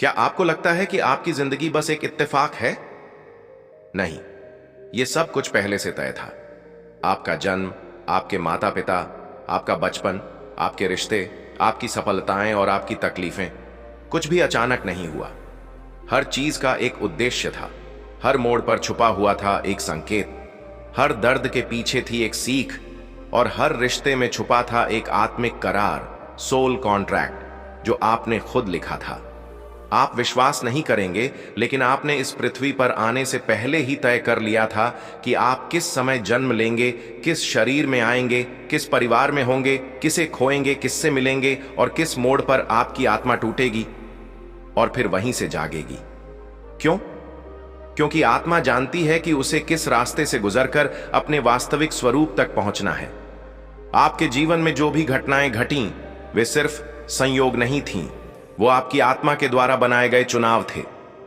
क्या आपको लगता है कि आपकी जिंदगी बस एक इत्तेफाक है? नहीं, यह सब कुछ पहले से तय था। आपका जन्म, आपके माता पिता, आपका बचपन, आपके रिश्ते, आपकी सफलताएं और आपकी तकलीफें, कुछ भी अचानक नहीं हुआ। हर चीज का एक उद्देश्य था। हर मोड़ पर छुपा हुआ था एक संकेत। हर दर्द के पीछे थी एक सीख और हर रिश्ते में छुपा था एक आत्मिक करार, सोल कॉन्ट्रैक्ट, जो आपने खुद लिखा था। आप विश्वास नहीं करेंगे, लेकिन आपने इस पृथ्वी पर आने से पहले ही तय कर लिया था कि आप किस समय जन्म लेंगे, किस शरीर में आएंगे, किस परिवार में होंगे, किसे खोएंगे, किससे मिलेंगे और किस मोड़ पर आपकी आत्मा टूटेगी और फिर वहीं से जागेगी। क्यों? क्योंकि आत्मा जानती है कि उसे किस रास्ते से गुजरकर अपने वास्तविक स्वरूप तक पहुंचना है। आपके जीवन में जो भी घटनाएं घटीं, वे सिर्फ संयोग नहीं थीं, वो आपकी आत्मा के द्वारा बनाए गए चुनाव थे।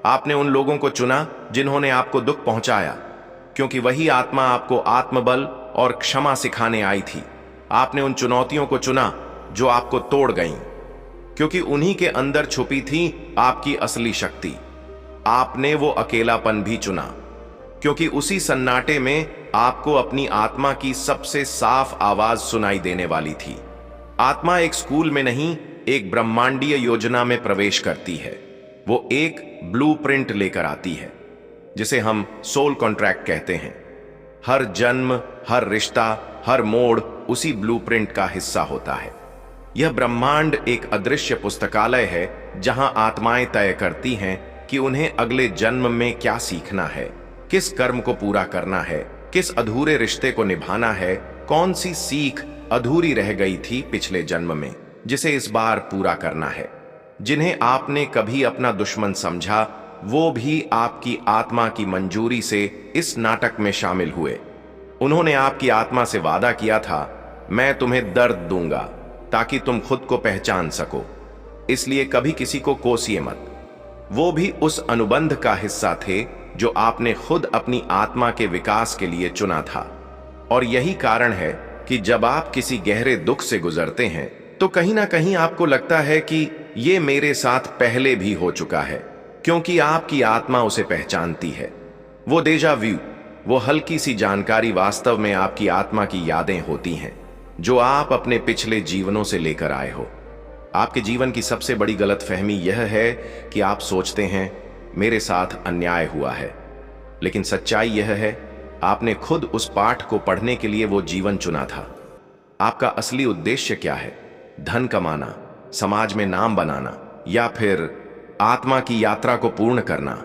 आपने उन लोगों को चुना जिन्होंने आपको दुख पहुंचाया, क्योंकि वही आत्मा आपको आत्मबल और क्षमा सिखाने आई थी। आपने उन चुनौतियों को चुना जो आपको तोड़ गईं, क्योंकि उन्हीं के अंदर छुपी थी आपकी असली शक्ति। आपने वो अकेलापन भी चुना, क्योंकि उसी सन्नाटे में आपको अपनी आत्मा की सबसे साफ आवाज सुनाई देने वाली थी। आत्मा एक स्कूल में नहीं, एक ब्रह्मांडीय योजना में प्रवेश करती है। वो एक ब्लूप्रिंट लेकर आती है, जिसे हम सोल कॉन्ट्रैक्ट कहते हैं। हर जन्म, हर रिश्ता, हर मोड़ उसी ब्लूप्रिंट का हिस्सा होता है। यह ब्रह्मांड एक अदृश्य पुस्तकालय है, जहां आत्माएं तय करती हैं कि उन्हें अगले जन्म में क्या सीखना है, किस कर्म को पूरा करना है, किस अधूरे रिश्ते को निभाना है, कौन सी सीख अधूरी रह गई थी पिछले जन्म में, जिसे इस बार पूरा करना है। जिन्हें आपने कभी अपना दुश्मन समझा, वो भी आपकी आत्मा की मंजूरी से इस नाटक में शामिल हुए। उन्होंने आपकी आत्मा से वादा किया था, मैं तुम्हें दर्द दूंगा ताकि तुम खुद को पहचान सको, इसलिए कभी किसी को कोसिए मत। वो भी उस अनुबंध का हिस्सा थे जो आपने खुद अपनी आत्मा के विकास के लिए चुना था। और यही कारण है कि जब आप किसी गहरे दुख से गुजरते हैं, तो कहीं ना कहीं आपको लगता है कि ये मेरे साथ पहले भी हो चुका है, क्योंकि आपकी आत्मा उसे पहचानती है। वो डेजा व्यू, वो हल्की सी जानकारी वास्तव में आपकी आत्मा की यादें होती हैं, जो आप अपने पिछले जीवनों से लेकर आए हो। आपके जीवन की सबसे बड़ी गलतफहमी यह है कि आप सोचते हैं, मेरे साथ अन्याय हुआ है। लेकिन सच्चाई यह है, आपने खुद उस पाठ को पढ़ने के लिए वो जीवन चुना था। आपका असली उद्देश्य क्या है? धन कमाना, समाज में नाम बनाना, या फिर आत्मा की यात्रा को पूर्ण करना?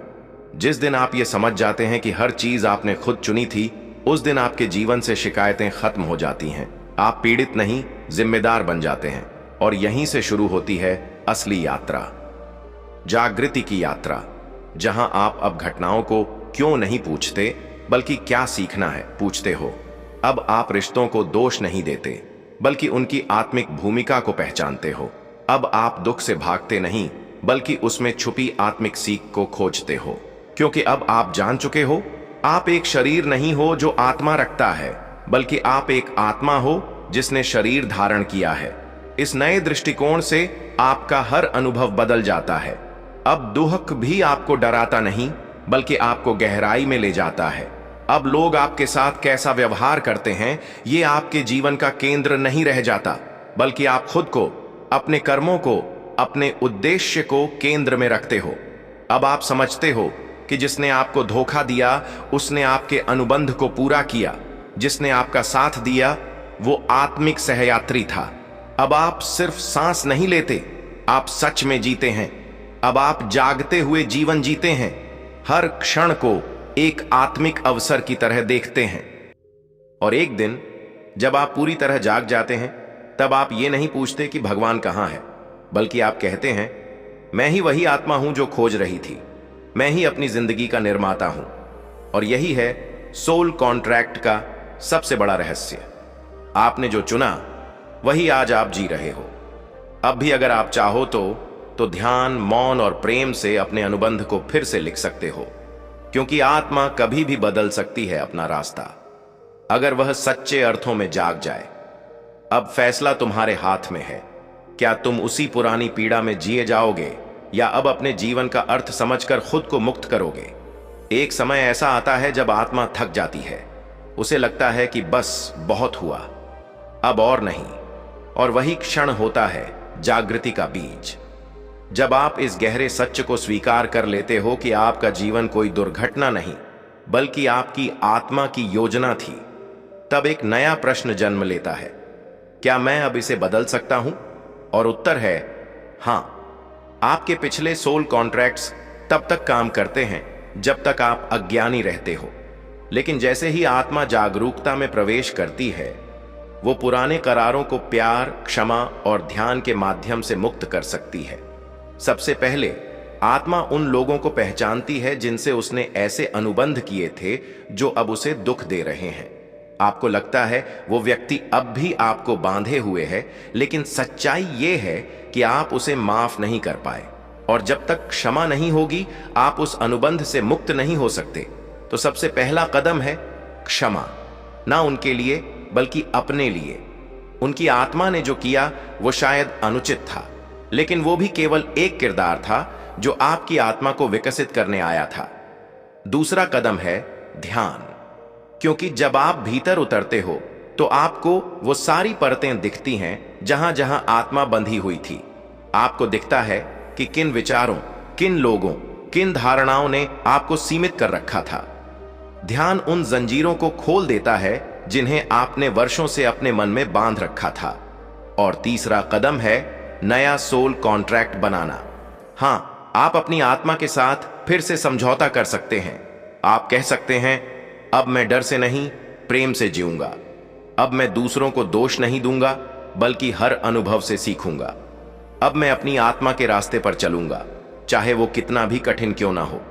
जिस दिन आप ये समझ जाते हैं कि हर चीज आपने खुद चुनी थी, उस दिन आपके जीवन से शिकायतें खत्म हो जाती हैं। आप पीड़ित नहीं, जिम्मेदार बन जाते हैं। और यहीं से शुरू होती है असली यात्रा, जागृति की यात्रा, जहां आप अब घटनाओं को क्यों नहीं पूछते, बल्कि क्या सीखना है पूछते हो। अब आप रिश्तों को दोष नहीं देते, बल्कि उनकी आत्मिक भूमिका को पहचानते हो। अब आप दुख से भागते नहीं, बल्कि उसमें छुपी आत्मिक सीख को खोजते हो, क्योंकि अब आप जान चुके हो, आप एक शरीर नहीं हो जो आत्मा रखता है, बल्कि आप एक आत्मा हो जिसने शरीर धारण किया है। इस नए दृष्टिकोण से आपका हर अनुभव बदल जाता है। अब दुख भी आपको डराता नहीं, बल्कि आपको गहराई में ले जाता है। अब लोग आपके साथ कैसा व्यवहार करते हैं, ये आपके जीवन का केंद्र नहीं रह जाता, बल्कि आप खुद को, अपने कर्मों को, अपने उद्देश्य को केंद्र में रखते हो। अब आप समझते हो कि जिसने आपको धोखा दिया, उसने आपके अनुबंध को पूरा किया। जिसने आपका साथ दिया, वो आत्मिक सहयात्री था। अब आप सिर्फ सांस नहीं लेते, आप सच में जीते हैं। अब आप जागते हुए जीवन जीते हैं, हर क्षण को एक आत्मिक अवसर की तरह देखते हैं। और एक दिन जब आप पूरी तरह जाग जाते हैं, तब आप ये नहीं पूछते कि भगवान कहाँ है, बल्कि आप कहते हैं, मैं ही वही आत्मा हूं जो खोज रही थी। मैं ही अपनी जिंदगी का निर्माता हूं। और यही है सोल कॉन्ट्रैक्ट का सबसे बड़ा रहस्य। आपने जो चुना, वही आज आप जी रहे हो। अब भी अगर आप चाहो तो ध्यान, मौन और प्रेम से अपने अनुबंध को फिर से लिख सकते हो, क्योंकि आत्मा कभी भी बदल सकती है अपना रास्ता, अगर वह सच्चे अर्थों में जाग जाए। अब फैसला तुम्हारे हाथ में है। क्या तुम उसी पुरानी पीड़ा में जिए जाओगे, या अब अपने जीवन का अर्थ समझकर खुद को मुक्त करोगे? एक समय ऐसा आता है जब आत्मा थक जाती है, उसे लगता है कि बस बहुत हुआ, अब और नहीं। और वही क्षण होता है जागृति का बीज। जब आप इस गहरे सत्य को स्वीकार कर लेते हो कि आपका जीवन कोई दुर्घटना नहीं बल्कि आपकी आत्मा की योजना थी, तब एक नया प्रश्न जन्म लेता है, क्या मैं अब इसे बदल सकता हूं? और उत्तर है हां। आपके पिछले सोल कॉन्ट्रैक्ट्स तब तक काम करते हैं जब तक आप अज्ञानी रहते हो, लेकिन जैसे ही आत्मा जागरूकता में प्रवेश करती है, वो पुराने करारों को प्यार, क्षमा और ध्यान के माध्यम से मुक्त कर सकती है। सबसे पहले आत्मा उन लोगों को पहचानती है जिनसे उसने ऐसे अनुबंध किए थे जो अब उसे दुख दे रहे हैं। आपको लगता है वो व्यक्ति अब भी आपको बांधे हुए है, लेकिन सच्चाई ये है कि आप उसे माफ नहीं कर पाए, और जब तक क्षमा नहीं होगी आप उस अनुबंध से मुक्त नहीं हो सकते। तो सबसे पहला कदम है क्षमा, ना उनके लिए बल्कि अपने लिए। उनकी आत्मा ने जो किया वो शायद अनुचित था, लेकिन वो भी केवल एक किरदार था जो आपकी आत्मा को विकसित करने आया था। दूसरा कदम है ध्यान, क्योंकि जब आप भीतर उतरते हो तो आपको वो सारी परतें दिखती हैं जहां जहां आत्मा बंधी हुई थी। आपको दिखता है कि किन विचारों, किन लोगों, किन धारणाओं ने आपको सीमित कर रखा था। ध्यान उन जंजीरों को खोल देता है जिन्हें आपने वर्षों से अपने मन में बांध रखा था। और तीसरा कदम है नया सोल कॉन्ट्रैक्ट बनाना। हां, आप अपनी आत्मा के साथ फिर से समझौता कर सकते हैं। आप कह सकते हैं, अब मैं डर से नहीं, प्रेम से जीऊंगा। अब मैं दूसरों को दोष नहीं दूंगा बल्कि हर अनुभव से सीखूंगा। अब मैं अपनी आत्मा के रास्ते पर चलूंगा, चाहे वो कितना भी कठिन क्यों ना हो।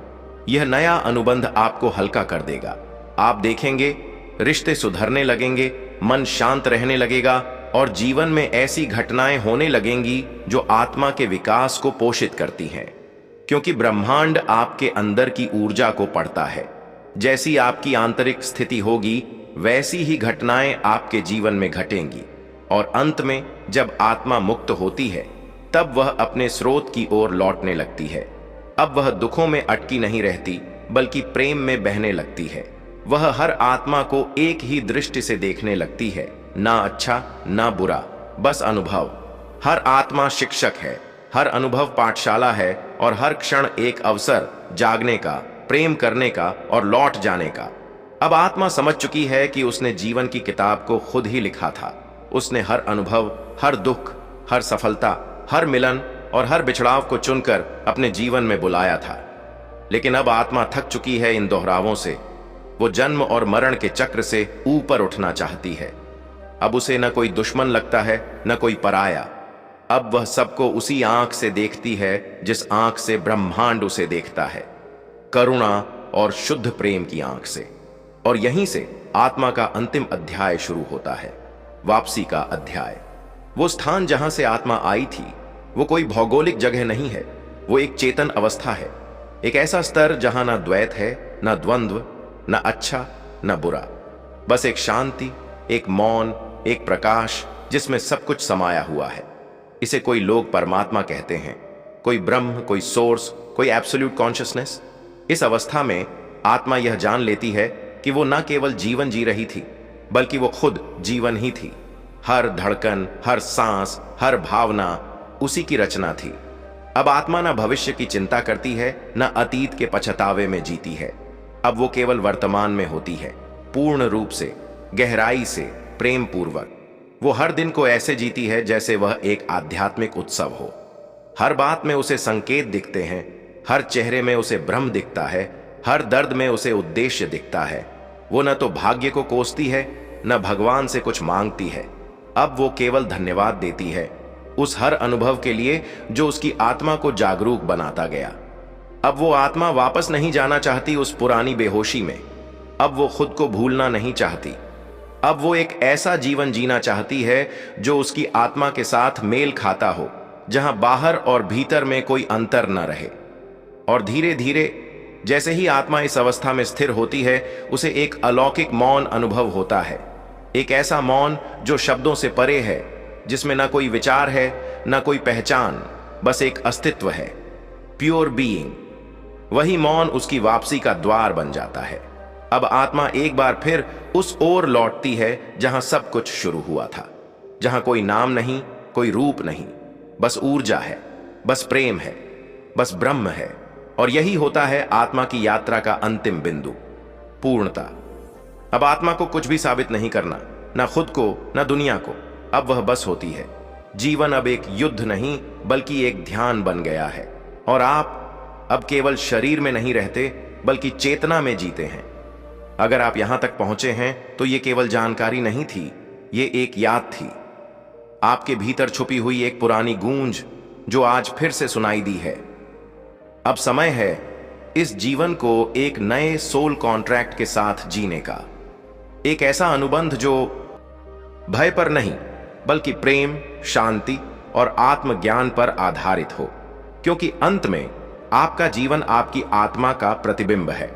यह नया अनुबंध आपको हल्का कर देगा। आप देखेंगे रिश्ते सुधरने लगेंगे, मन शांत रहने लगेगा और जीवन में ऐसी घटनाएं होने लगेंगी जो आत्मा के विकास को पोषित करती हैं, क्योंकि ब्रह्मांड आपके अंदर की ऊर्जा को पढ़ता है। जैसी आपकी आंतरिक स्थिति होगी वैसी ही घटनाएं आपके जीवन में घटेंगी, और अंत में जब आत्मा मुक्त होती है तब वह अपने स्रोत की ओर लौटने लगती है। अब वह दुखों में अटकी नहीं रहती बल्कि प्रेम में बहने लगती है। वह हर आत्मा को एक ही दृष्टि से देखने लगती है, ना अच्छा ना बुरा, बस अनुभव। हर आत्मा शिक्षक है, हर अनुभव पाठशाला है, और हर क्षण एक अवसर जागने का, प्रेम करने का और लौट जाने का। अब आत्मा समझ चुकी है कि उसने जीवन की किताब को खुद ही लिखा था। उसने हर अनुभव, हर दुख, हर सफलता, हर मिलन और हर बिछड़ाव को चुनकर अपने जीवन में बुलाया था। लेकिन अब आत्मा थक चुकी है इन दोहरावों से। वो जन्म और मरण के चक्र से ऊपर उठना चाहती है। अब उसे न कोई दुश्मन लगता है, न कोई पराया। अब वह सबको उसी आंख से देखती है जिस आंख से ब्रह्मांड उसे देखता है, करुणा और शुद्ध प्रेम की आंख से। और यहीं से आत्मा का अंतिम अध्याय शुरू होता है, वापसी का अध्याय। वो स्थान जहां से आत्मा आई थी वो कोई भौगोलिक जगह नहीं है, वो एक चेतन अवस्था है। एक ऐसा स्तर जहां ना द्वैत है, ना द्वंद्व, ना अच्छा ना बुरा, बस एक शांति, एक मौन, एक प्रकाश जिसमें सब कुछ समाया हुआ है। इसे कोई लोग परमात्मा कहते हैं, कोई ब्रह्म, कोई सोर्स, कोई एब्सोल्यूट कॉन्शियसनेस। इस अवस्था में आत्मा यह जान लेती है कि वो न केवल जीवन जी रही थी बल्कि वो खुद जीवन ही थी। हर धड़कन, हर सांस, हर भावना उसी की रचना थी। अब आत्मा न भविष्य की चिंता करती है, न अतीत के पछतावे में जीती है। अब वो केवल वर्तमान में होती है, पूर्ण रूप से, गहराई से, प्रेम पूर्वक। वो हर दिन को ऐसे जीती है जैसे वह एक आध्यात्मिक उत्सव हो। हर बात में उसे संकेत दिखते हैं, हर चेहरे में उसे भ्रम दिखता है, हर दर्द में उसे उद्देश्य दिखता है। वो न तो भाग्य को कोसती है, न भगवान से कुछ मांगती है। अब वो केवल धन्यवाद देती है उस हर अनुभव के लिए जो उसकी आत्मा को जागरूक बनाता गया। अब वो आत्मा वापस नहीं जाना चाहती उस पुरानी बेहोशी में। अब वो खुद को भूलना नहीं चाहती। अब वो एक ऐसा जीवन जीना चाहती है जो उसकी आत्मा के साथ मेल खाता हो, जहां बाहर और भीतर में कोई अंतर न रहे। और धीरे धीरे जैसे ही आत्मा इस अवस्था में स्थिर होती है, उसे एक अलौकिक मौन अनुभव होता है। एक ऐसा मौन जो शब्दों से परे है, जिसमें ना कोई विचार है, ना कोई पहचान, बस एक अस्तित्व है। Pure being. वही मौन उसकी वापसी का द्वार बन जाता है। अब आत्मा एक बार फिर उस ओर लौटती है जहां सब कुछ शुरू हुआ था, जहां कोई नाम नहीं, कोई रूप नहीं, बस ऊर्जा है, बस प्रेम है, बस ब्रह्म है। और यही होता है आत्मा की यात्रा का अंतिम बिंदु, पूर्णता। अब आत्मा को कुछ भी साबित नहीं करना, ना खुद को, ना दुनिया को। अब वह बस होती है। जीवन अब एक युद्ध नहीं बल्कि एक ध्यान बन गया है। और आप अब केवल शरीर में नहीं रहते बल्कि चेतना में जीते हैं। अगर आप यहां तक पहुंचे हैं तो ये केवल जानकारी नहीं थी, ये एक याद थी, आपके भीतर छुपी हुई एक पुरानी गूंज जो आज फिर से सुनाई दी है। अब समय है इस जीवन को एक नए सोल कॉन्ट्रैक्ट के साथ जीने का, एक ऐसा अनुबंध जो भय पर नहीं बल्कि प्रेम, शांति और आत्मज्ञान पर आधारित हो। क्योंकि अंत में आपका जीवन आपकी आत्मा का प्रतिबिंब है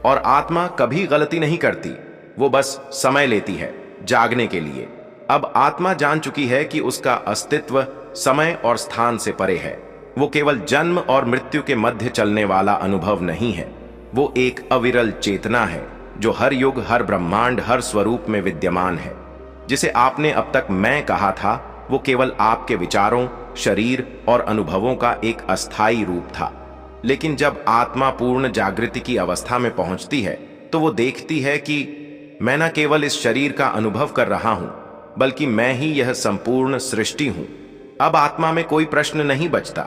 और आत्मा कभी गलती नहीं करती, वो बस समय लेती है जागने के लिए। अब आत्मा जान चुकी है कि उसका अस्तित्व समय और स्थान से परे है। वो केवल जन्म और मृत्यु के मध्य चलने वाला अनुभव नहीं है, वो एक अविरल चेतना है जो हर युग, हर ब्रह्मांड, हर स्वरूप में विद्यमान है। जिसे आपने अब तक मैं कहा था, वो केवल आपके विचारों, शरीर और अनुभवों का एक अस्थायी रूप था। लेकिन जब आत्मा पूर्ण जागृति की अवस्था में पहुंचती है तो वो देखती है कि मैं न केवल इस शरीर का अनुभव कर रहा हूं बल्कि मैं ही यह संपूर्ण सृष्टि हूं। अब आत्मा में कोई प्रश्न नहीं बचता,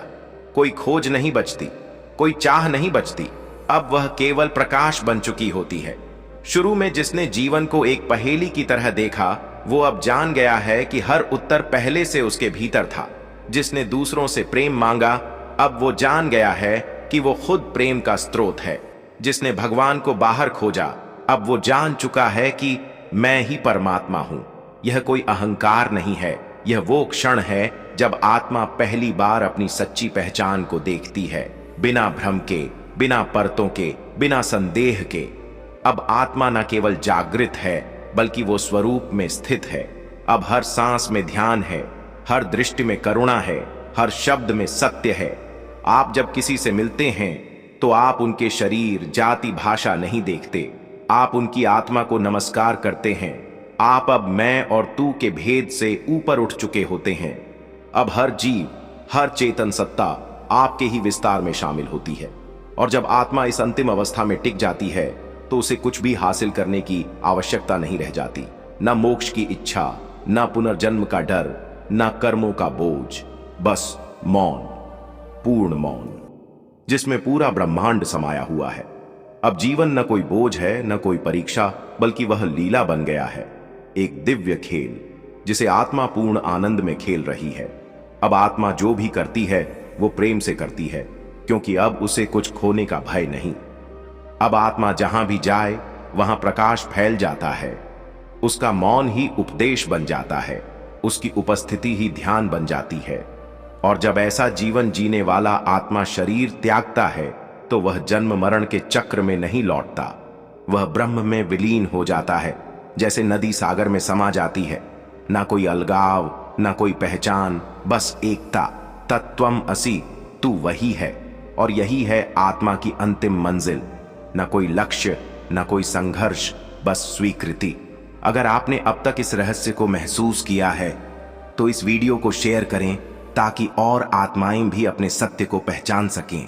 कोई खोज नहीं बचती, कोई चाह नहीं बचती। अब वह केवल प्रकाश बन चुकी होती है। शुरू में जिसने जीवन को एक पहेली की तरह देखा, वो अब जान गया है कि हर उत्तर पहले से उसके भीतर था। जिसने दूसरों से प्रेम मांगा, अब वो जान गया है कि वो खुद प्रेम का स्रोत है। जिसने भगवान को बाहर खोजा, अब वो जान चुका है कि मैं ही परमात्मा हूं। यह कोई अहंकार नहीं है, यह वो क्षण है जब आत्मा पहली बार अपनी सच्ची पहचान को देखती है, बिना भ्रम के, बिना परतों के, बिना संदेह के। अब आत्मा न केवल जागृत है बल्कि वो स्वरूप में स्थित है। अब हर सांस में ध्यान है, हर दृष्टि में करुणा है, हर शब्द में सत्य है। आप जब किसी से मिलते हैं तो आप उनके शरीर, जाति, भाषा नहीं देखते, आप उनकी आत्मा को नमस्कार करते हैं। आप अब मैं और तू के भेद से ऊपर उठ चुके होते हैं। अब हर जीव, हर चेतन सत्ता आपके ही विस्तार में शामिल होती है। और जब आत्मा इस अंतिम अवस्था में टिक जाती है तो उसे कुछ भी हासिल करने की आवश्यकता नहीं रह जाती। न मोक्ष की इच्छा, न पुनर्जन्म का डर, न कर्मों का बोझ, बस मौन, पूर्ण मौन, जिसमें पूरा ब्रह्मांड समाया हुआ है। अब जीवन न कोई बोझ है, न कोई परीक्षा, बल्कि वह लीला बन गया है, एक दिव्य खेल जिसे आत्मा पूर्ण आनंद में खेल रही है। अब आत्मा जो भी करती है वो प्रेम से करती है, क्योंकि अब उसे कुछ खोने का भय नहीं। अब आत्मा जहां भी जाए वहां प्रकाश फैल जाता है। उसका मौन ही उपदेश बन जाता है, उसकी उपस्थिति ही ध्यान बन जाती है। और जब ऐसा जीवन जीने वाला आत्मा शरीर त्यागता है तो वह जन्म मरण के चक्र में नहीं लौटता, वह ब्रह्म में विलीन हो जाता है। जैसे नदी सागर में समा जाती है, ना कोई अलगाव, ना कोई पहचान, बस एकता। तत्वम असि, तू वही है। और यही है आत्मा की अंतिम मंजिल। ना कोई लक्ष्य, ना कोई संघर्ष, बस स्वीकृति। अगर आपने अब तक इस रहस्य को महसूस किया है तो इस वीडियो को शेयर करें ताकि और आत्माएं भी अपने सत्य को पहचान सकें।